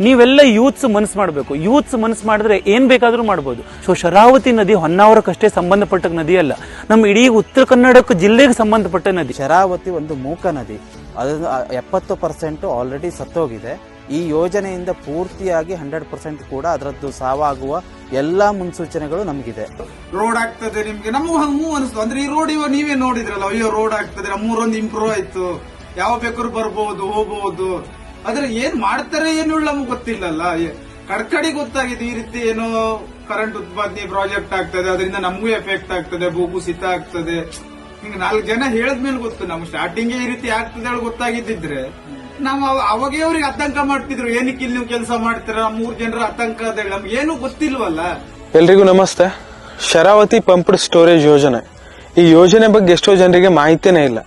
ನೀವೆಲ್ಲ ಯೂತ್ಸ್ ಮನಸ್ಸು ಮಾಡಬೇಕು. ಯೂತ್ಸ್ ಮನಸ್ಸು ಮಾಡಿದ್ರೆ ಏನ್ ಬೇಕಾದ್ರೂ ಮಾಡ್ಬೋದು. ಸೊ ಶರಾವತಿ ನದಿ ಹೊನ್ನಾವರಕ್ಕಷ್ಟೇ ಸಂಬಂಧಪಟ್ಟ ನದಿ ಅಲ್ಲ, ನಮ್ಮ ಇಡೀ ಉತ್ತರ ಕನ್ನಡಕ್ಕೆ ಜಿಲ್ಲೆಗೆ ಸಂಬಂಧಪಟ್ಟ ನದಿ. ಶರಾವತಿ ಒಂದು ಮೂಕ ನದಿ, ಅದು 70% ಆಲ್ರೆಡಿ ಸತ್ತೋಗಿದೆ. ಈ ಯೋಜನೆಯಿಂದ ಪೂರ್ತಿಯಾಗಿ 100% ಕೂಡ ಅದರದ್ದು ಸಾವಾಗುವ ಎಲ್ಲಾ ಮುನ್ಸೂಚನೆಗಳು ನಮಗಿದೆ. ರೋಡ್ ಆಗ್ತದೆ ನಿಮ್ಗೆ, ನಮಗೂ ಹಂಗೂ ಅನಿಸ್ತು. ಅಂದ್ರೆ ಈ ರೋಡ್ ಇವಾಗ ನೀವೇ ನೋಡಿದ್ರಲ್ಲ, ಅಯ್ಯೋ ರೋಡ್ ಆಗ್ತದೆ, ನಮ್ಮೂರೊಂದು ಇಂಪ್ರೂವ್ ಆಯ್ತು, ಯಾವ ಬೇಕಾದ್ರೂ ಬರ್ಬೋದು ಹೋಗ್ಬೋದು. ಆದ್ರೆ ಏನ್ ಮಾಡ್ತಾರೆ ಏನು ನಮ್ಗೆ ಗೊತ್ತಿಲ್ಲಲ್ಲ. ಕಡ್ಕಡಿ ಗೊತ್ತಾಗಿದೆ ಈ ರೀತಿ ಏನೋ ಕರೆಂಟ್ ಉತ್ಪಾದನೆ ಪ್ರಾಜೆಕ್ಟ್ ಆಗ್ತದೆ, ಅದರಿಂದ ನಮಗೂ ಎಫೆಕ್ಟ್ ಆಗ್ತದೆ, ಭೂಕುಸಿತ ಆಗ್ತದೆ. ಹಿಂಗೆ 4 ಜನ ಹೇಳದ್ಮೇಲೆ ಗೊತ್ತು. ನಮ್ಗೆ ಸ್ಟಾರ್ಟಿಂಗ್ ಈ ರೀತಿ ಆಗ್ತದೆ ಗೊತ್ತಾಗಿದ್ದಿದ್ರೆ ನಾವು ಅವಾಗೇ ಅವ್ರಿಗೆ ಆತಂಕ ಮಾಡ್ತಿದ್ರು. ಏನಕ್ಕೆ ಇಲ್ಲಿ ನೀವು ಕೆಲಸ ಮಾಡ್ತೀರ, 3 ಜನರ ಆತಂಕ ಅದೇಳಿ ನಮ್ಗೆ ಏನು ಗೊತ್ತಿಲ್ವಲ್ಲ. ಎಲ್ರಿಗೂ ನಮಸ್ತೆ. ಶರಾವತಿ ಪಂಪ್ಡ್ ಸ್ಟೋರೇಜ್ ಯೋಜನೆ, ಈ ಯೋಜನೆ ಬಗ್ಗೆ ಎಷ್ಟೋ ಜನರಿಗೆ ಮಾಹಿತಿನೇ ಇಲ್ಲ.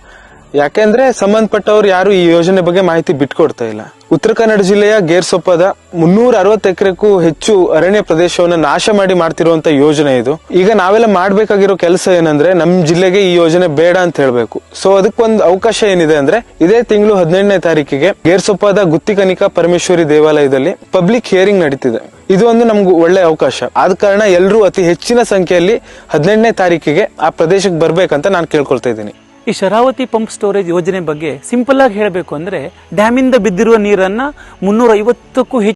ಯಾಕೆಂದ್ರೆ ಸಂಬಂಧಪಟ್ಟವ್ರು ಯಾರು ಈ ಯೋಜನೆ ಬಗ್ಗೆ ಮಾಹಿತಿ ಬಿಟ್ಕೊಡ್ತಾ ಇಲ್ಲ. ಉತ್ತರ ಕನ್ನಡ ಜಿಲ್ಲೆಯ ಗೇರ್ಸೊಪ್ಪದ 360 ಎಕರೆಗೂ ಹೆಚ್ಚು ಅರಣ್ಯ ಪ್ರದೇಶವನ್ನು ನಾಶ ಮಾಡಿ ಮಾಡ್ತಿರುವಂತ ಯೋಜನೆ ಇದು. ಈಗ ನಾವೆಲ್ಲ ಮಾಡ್ಬೇಕಾಗಿರೋ ಕೆಲಸ ಏನಂದ್ರೆ ನಮ್ ಜಿಲ್ಲೆಗೆ ಈ ಯೋಜನೆ ಬೇಡ ಅಂತ ಹೇಳ್ಬೇಕು. ಸೊ ಅದಕ್ಕೊಂದು ಅವಕಾಶ ಏನಿದೆ ಅಂದ್ರೆ ಇದೇ ತಿಂಗಳು 18ನೇ ತಾರೀಕಿಗೆ ಗೇರ್ಸೊಪ್ಪದ ಗುತ್ತಿಕನಿಕಾ ಪರಮೇಶ್ವರಿ ದೇವಾಲಯದಲ್ಲಿ ಪಬ್ಲಿಕ್ ಹಿಯರಿಂಗ್ ನಡೀತಿದೆ. ಇದು ಒಂದು ನಮ್ಗೆ ಒಳ್ಳೆ ಅವಕಾಶ. ಆದ ಕಾರಣ ಎಲ್ಲರೂ ಅತಿ ಹೆಚ್ಚಿನ ಸಂಖ್ಯೆಯಲ್ಲಿ 18ನೇ ತಾರೀಕಿಗೆ ಆ ಪ್ರದೇಶಕ್ಕೆ ಬರ್ಬೇಕಂತ ನಾನು ಕೇಳ್ಕೊಳ್ತಾ ಇದ್ದೀನಿ. ಈ ಶರಾವತಿ ಪಂಪ್ ಸ್ಟೋರೇಜ್ ಯೋಜನೆ ಬಗ್ಗೆ ಸಿಂಪಲ್ ಆಗಿ ಹೇಳಬೇಕು ಅಂದ್ರೆ, ಡ್ಯಾಮಿಂದ ಬಿದ್ದಿರುವ ನೀರನ್ನ 350ಕ್ಕೂ